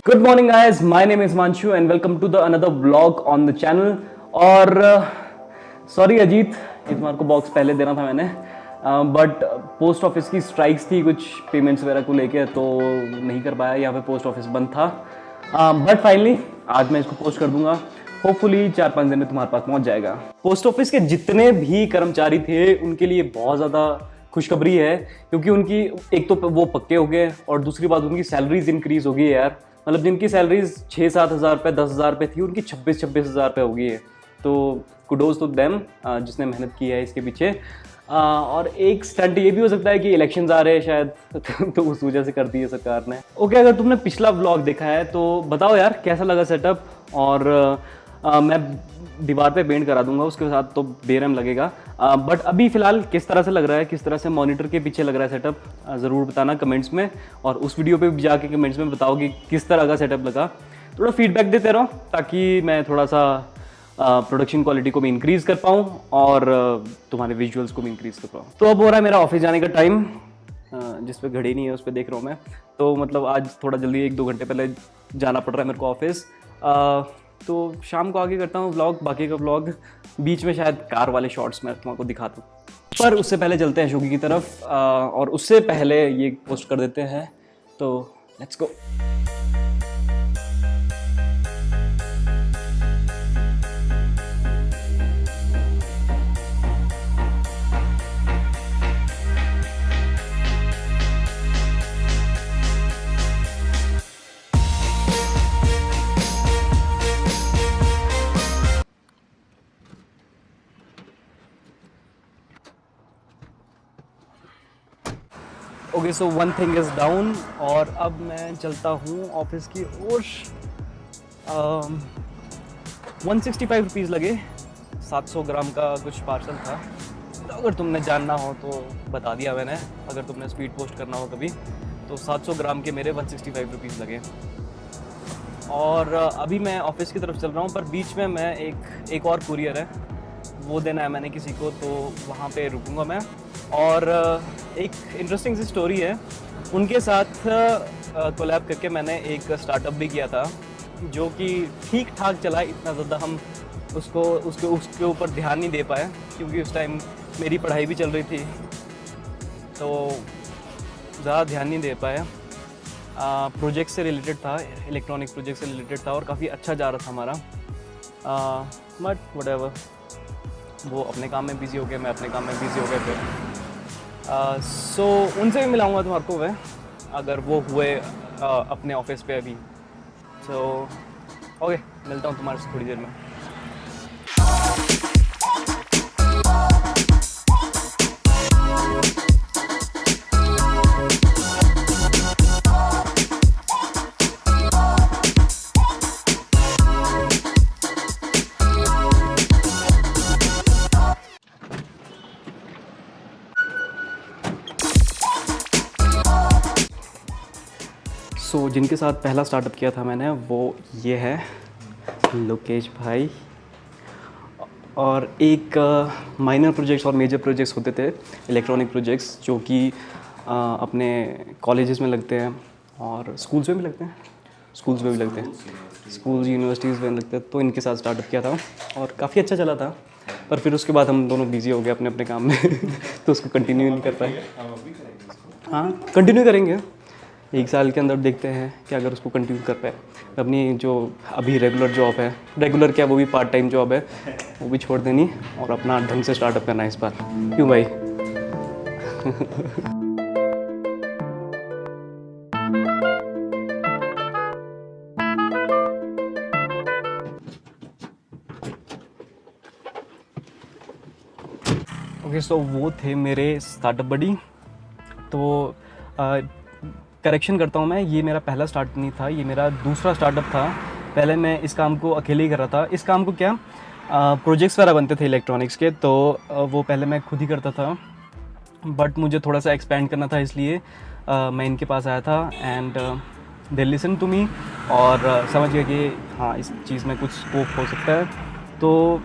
Good morning guys, my name is Himanshu and welcome to the another vlog on the channel. और sorry Ajit, Itamar को box पहले देना था मैंने, बट पोस्ट ऑफिस की स्ट्राइक्स थी कुछ पेमेंट्स वगैरह को लेके, तो नहीं कर पाया। यहाँ पे पोस्ट ऑफिस बंद था, बट फाइनली आज मैं इसको पोस्ट कर दूंगा। होपफुली 4-5 दिन में तुम्हारे पास पहुंच जाएगा। पोस्ट ऑफिस के जितने भी कर्मचारी थे उनके लिए बहुत ज़्यादा खुशखबरी है, क्योंकि उनकी एक तो वो पक्के हो गए और दूसरी बात उनकी सैलरीज इंक्रीज हो गई है यार। मतलब जिनकी सैलरीज 6-7 हज़ार रुपये 10 हज़ार रुपये थी, उनकी 26-26 हज़ार रुपये हो गई है। तो कुडोज टू देम जिसने मेहनत की है इसके पीछे। और एक स्टंट ये भी हो सकता है कि इलेक्शंस आ रहे हैं शायद तो उस वजह से कर दी है सरकार ने। ओके, अगर तुमने पिछला व्लॉग देखा है तो बताओ यार कैसा लगा सेटअप। और मैं दीवार पे पेंट करा दूंगा उसके साथ, तो बेरहम लगेगा। बट अभी फ़िलहाल किस तरह से लग रहा है, किस तरह से मॉनिटर के पीछे लग रहा है सेटअप, ज़रूर बताना कमेंट्स में। और उस वीडियो पे भी जाके कमेंट्स में बताओ कि किस तरह का सेटअप लगा। थोड़ा फीडबैक देते रहो ताकि मैं थोड़ा सा प्रोडक्शन क्वालिटी को भी इंक्रीज़ कर पाऊँ और तुम्हारे विजुअल्स को भी इंक्रीज़ कर पाऊँ। तो अब हो रहा है मेरा ऑफिस जाने का टाइम, जिस पे घड़ी नहीं है उस पर देख रहा हूँ मैं। तो मतलब आज थोड़ा जल्दी 1-2 घंटे पहले जाना पड़ रहा है मेरे को ऑफिस। तो शाम को आगे करता हूँ व्लॉग, बाकी का व्लॉग बीच में शायद कार वाले शॉट्स मैं तुमको दिखाता हूँ। पर उससे पहले चलते हैं शोगी की तरफ, और उससे पहले ये पोस्ट कर देते हैं। तो let's go. Okay, so one thing is down और अब मैं चलता हूँ ऑफिस की ओर। 165 रुपीज़ लगे, 700 ग्राम का कुछ पार्सल था। तो अगर तुमने जानना हो तो बता दिया मैंने, अगर तुमने स्पीड पोस्ट करना हो कभी तो 700 ग्राम के मेरे 165 रुपीज़ लगे। और अभी मैं ऑफिस की तरफ चल रहा हूँ, पर बीच में मैं एक और कुरियर है वो देना है मैंने किसी को, तो वहाँ पे रुकूंगा मैं। और एक इंटरेस्टिंग सी स्टोरी है, उनके साथ कोलैब करके मैंने एक स्टार्टअप भी किया था जो कि ठीक ठाक चला। इतना ज़्यादा हम उसके ऊपर ध्यान नहीं दे पाए क्योंकि उस टाइम मेरी पढ़ाई भी चल रही थी, तो ज़्यादा ध्यान नहीं दे पाए। प्रोजेक्ट से रिलेटेड था, इलेक्ट्रॉनिक प्रोजेक्ट से रिलेटेड था और काफ़ी अच्छा जा रहा था हमारा। बट व्हाटएवर, वो अपने काम में बिज़ी हो गए, मैं अपने काम में बिज़ी हो गए फिर। सो उनसे भी मिलाऊंगा तुम्हारे को वह, अगर वो हुए अपने ऑफिस पे अभी। सो ओके, मिलता हूँ तुम्हारे से थोड़ी देर में। सो जिनके साथ पहला स्टार्टअप किया था मैंने वो ये है लोकेश भाई। और एक माइनर प्रोजेक्ट्स और मेजर प्रोजेक्ट्स होते थे, इलेक्ट्रॉनिक प्रोजेक्ट्स, जो कि अपने कॉलेजेस में लगते हैं और स्कूल्स में भी लगते हैं, स्कूल्स यूनिवर्सिटीज़ में लगते हैं। तो इनके साथ स्टार्टअप किया था और काफ़ी अच्छा चला था, पर फिर उसके बाद हम दोनों बिज़ी हो गए अपने अपने काम में तो उसको कंटिन्यू नहीं कर पाए। हाँ, कंटिन्यू करेंगे 1 साल के अंदर, देखते हैं कि अगर उसको कंटिन्यू कर पाए। अपनी जो अभी रेगुलर जॉब है, रेगुलर क्या वो भी पार्ट टाइम जॉब है, वो भी छोड़ देनी और अपना ढंग से स्टार्टअप करना है इस बार। क्यों भाई? ओके, सो वो थे मेरे स्टार्टअप बडी। तो करेक्शन करता हूँ मैं, ये मेरा पहला स्टार्ट नहीं था, ये मेरा दूसरा स्टार्टअप था। पहले मैं इस काम को अकेले ही कर रहा था। इस काम को क्या, प्रोजेक्ट्स वगैरह बनते थे इलेक्ट्रॉनिक्स के, तो वो पहले मैं खुद ही करता था। बट मुझे थोड़ा सा एक्सपेंड करना था, इसलिए मैं इनके पास आया था and they listen to me और समझ गया कि हाँ इस चीज़ में कुछ स्कोप हो सकता है। तो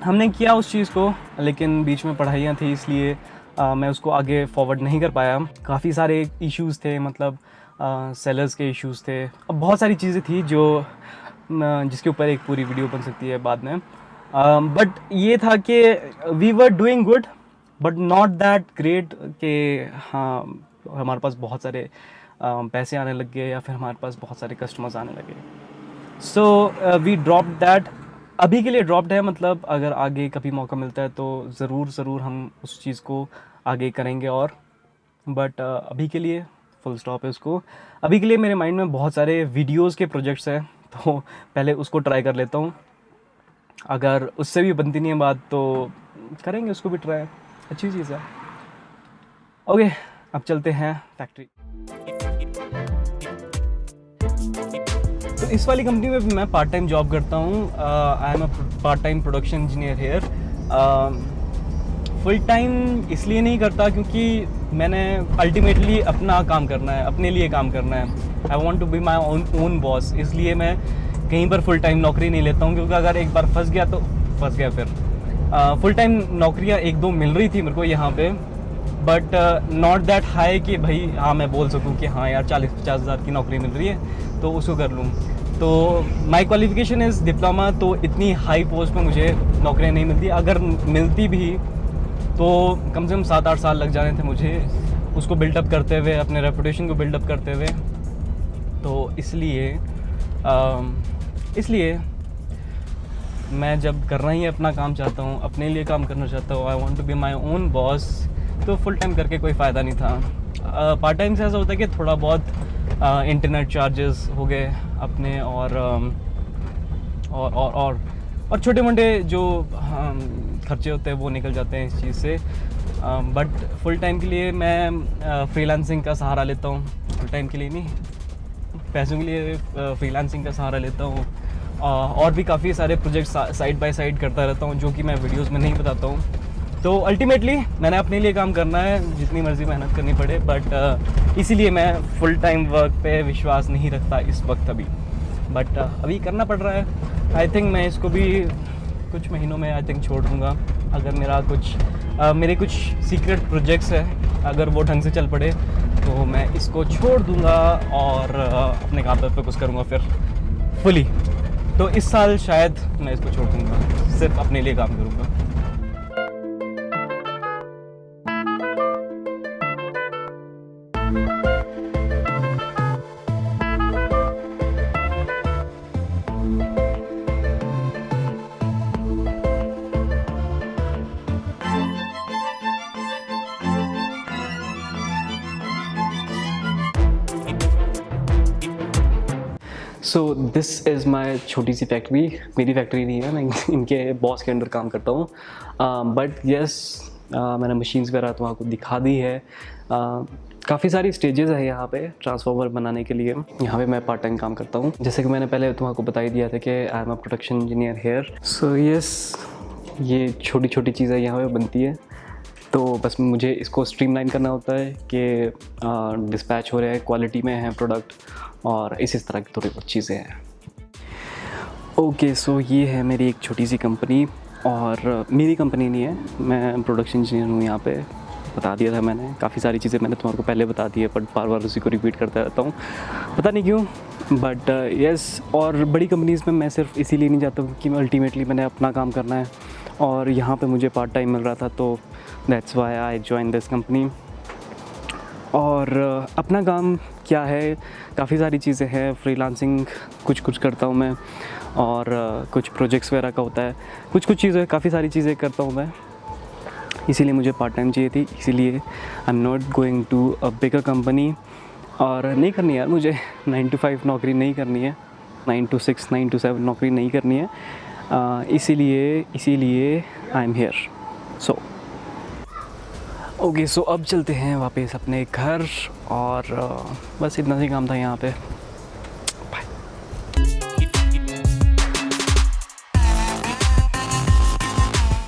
हमने किया उस चीज़ को, लेकिन बीच में पढ़ाइयाँ थी इसलिए मैं उसको आगे फॉरवर्ड नहीं कर पाया। काफ़ी सारे इश्यूज़ थे, मतलब सेलर्स के इश्यूज़ थे, अब बहुत सारी चीज़ें थी जो जिसके ऊपर एक पूरी वीडियो बन सकती है बाद में। बट ये था कि we were doing good but not that great कि हाँ हमारे पास बहुत सारे पैसे आने लग गए या फिर हमारे पास बहुत सारे कस्टमर्स आने लगे। सो वी ड्रॉप दैट, अभी के लिए ड्रॉप्ड है, मतलब अगर आगे कभी मौका मिलता है तो ज़रूर हम उस चीज़ को आगे करेंगे। और बट अभी के लिए फुल स्टॉप है उसको। अभी के लिए मेरे माइंड में बहुत सारे वीडियोस के प्रोजेक्ट्स हैं, तो पहले उसको ट्राई कर लेता हूँ। अगर उससे भी बनती नहीं है बात तो करेंगे उसको भी ट्राई, अच्छी चीज़ है। ओके, अब चलते हैं फैक्ट्री। तो इस वाली कंपनी में भी मैं पार्ट टाइम जॉब करता हूँ। I am a part time production engineer here. Full time इसलिए नहीं करता क्योंकि मैंने अल्टीमेटली अपना काम करना है, अपने लिए काम करना है। I want to be my own boss, इसलिए मैं कहीं पर फुल टाइम नौकरी नहीं लेता हूँ, क्योंकि अगर एक बार फंस गया तो फंस गया। फिर फुल टाइम नौकरियाँ एक दो मिल रही थी मेरे को यहाँ पे, बट नॉट दैट हाई कि भाई हाँ मैं बोल सकूँ कि हाँ यार 40-50 हज़ार की नौकरी मिल रही है तो उसको कर लूँ। तो माई क्वालिफिकेशन इज़ डिप्लोमा, तो इतनी हाई पोस्ट पे मुझे नौकरियाँ नहीं मिलती। अगर मिलती भी तो कम से कम 7-8 साल लग जाने थे मुझे उसको बिल्डअप करते हुए, अपने रेपुटेशन को बिल्डअप करते हुए। तो इसलिए मैं जब करना ही अपना काम चाहता हूँ, अपने लिए काम करना चाहता हूँ, I want to be my own boss, तो फुल टाइम करके कोई फ़ायदा नहीं था। पार्ट टाइम से ऐसा होता है कि थोड़ा बहुत इंटरनेट चार्जेस हो गए अपने, और छोटे मोटे जो खर्चे होते हैं वो निकल जाते हैं इस चीज़ से। बट फुल टाइम के लिए मैं फ्रीलांसिंग का सहारा लेता हूँ। फुल टाइम के लिए नहीं, पैसों के लिए फ्रीलांसिंग का सहारा लेता हूँ। और भी काफ़ी सारे प्रोजेक्ट्स साइड बाय साइड करता रहता हूँ जो कि मैं वीडियोस में नहीं बताता हूँ। तो अल्टीमेटली मैंने अपने लिए काम करना है, जितनी मर्ज़ी मेहनत करनी पड़े, बट इसीलिए मैं फुल टाइम वर्क पे विश्वास नहीं रखता इस वक्त अभी। बट अभी करना पड़ रहा है। आई थिंक मैं इसको भी कुछ महीनों में आई थिंक छोड़ दूँगा। अगर मेरे कुछ सीक्रेट प्रोजेक्ट्स हैं, अगर वो ढंग से चल पड़े तो मैं इसको छोड़ दूँगा और अपने काम पर फोकस करूँगा फिर फुली। तो इस साल शायद मैं इसको छोड़ दूँगा, सिर्फ अपने लिए काम करूँगा। सो दिस इज़ माई छोटी सी फैक्ट्री। मेरी फैक्ट्री नहीं है, मैं इनके बॉस के अंडर काम करता हूँ। बट येस, मैंने मशीन्स वगैरह तो आपको दिखा दी है। काफ़ी सारी स्टेजेस है यहाँ पे ट्रांसफार्मर बनाने के लिए। यहाँ पे मैं पार्ट टाइम काम करता हूँ, जैसे कि मैंने पहले तुमको बता ही दिया था कि I am a production engineer here. So yes, ये छोटी छोटी चीज़ें यहाँ पे बनती है, तो बस मुझे इसको स्ट्रीमलाइन करना होता है कि डिस्पैच हो रहा है, क्वालिटी में है प्रोडक्ट, और इस तरह की थोड़ी बहुत चीज़ें हैं। ओके, सो ये है मेरी एक छोटी सी कंपनी, और मेरी कंपनी नहीं है, मैं प्रोडक्शन इंजीनियर हूँ यहाँ पे। बता दिया था मैंने, काफ़ी सारी चीज़ें मैंने तुम्हारे को पहले बता दी है, बट बार बार उसी को रिपीट करता रहता हूँ, पता नहीं क्यों। बट येस, और बड़ी कंपनीज़ में मैं सिर्फ इसीलिए नहीं जाता हूँ कि मैं अल्टीमेटली मैंने अपना काम करना है, और यहाँ पे मुझे पार्ट टाइम मिल रहा था, तो that's why I join this company. और अपना काम क्या है, काफ़ी सारी चीज़ें हैं। फ्रीलांसिंग कुछ करता हूँ मैं, और कुछ प्रोजेक्ट्स वगैरह का होता है, कुछ चीज़ें, काफ़ी सारी चीज़ें करता हूँ मैं। इसीलिए मुझे पार्ट टाइम चाहिए थी, इसीलिए I am not going to a bigger company. और नहीं करनी यार, मुझे 9 to 5 नौकरी नहीं करनी है, 9 to 6, 9 to 7 नौकरी नहीं करनी है। इसीलिए I am here. So okay, so अब चलते हैं वापस अपने घर, और बस इतना ही काम था यहाँ पे।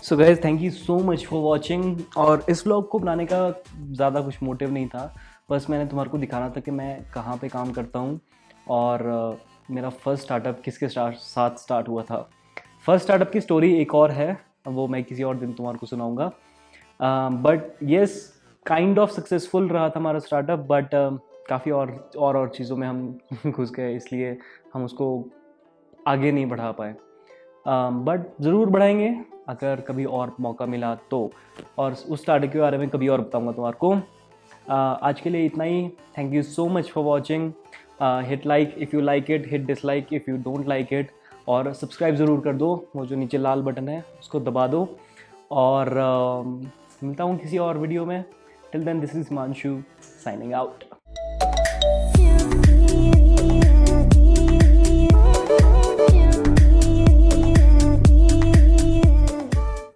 So guys, thank you so much for watching. और इस व्लॉग को बनाने का ज़्यादा कुछ मोटिव नहीं था, बस मैंने तुम्हारे को दिखाना था कि मैं कहाँ पे काम करता हूँ, और मेरा फर्स्ट स्टार्टअप किसके साथ स्टार्ट हुआ था। फर्स्ट स्टार्टअप की स्टोरी एक और है, वो मैं किसी और दिन तुम्हारे को सुनाऊँगा। But yes, kind of successful रहा था हमारा स्टार्टअप, बट काफ़ी और चीज़ों में हम घुस गए, इसलिए हम उसको आगे नहीं बढ़ा पाए। बट ज़रूर बढ़ाएंगे अगर कभी और मौका मिला तो, और उस स्टार्टअप के बारे में कभी और बताऊंगा तुम्हारे को। आज के लिए इतना ही। Thank you so much for watching. Hit like if you like it, hit dislike if you don't like it, और सब्सक्राइब ज़रूर कर दो, वो जो नीचे लाल बटन है उसको दबा दो। और मिलता हूँ किसी और वीडियो में। Till then, this is Himanshu signing out.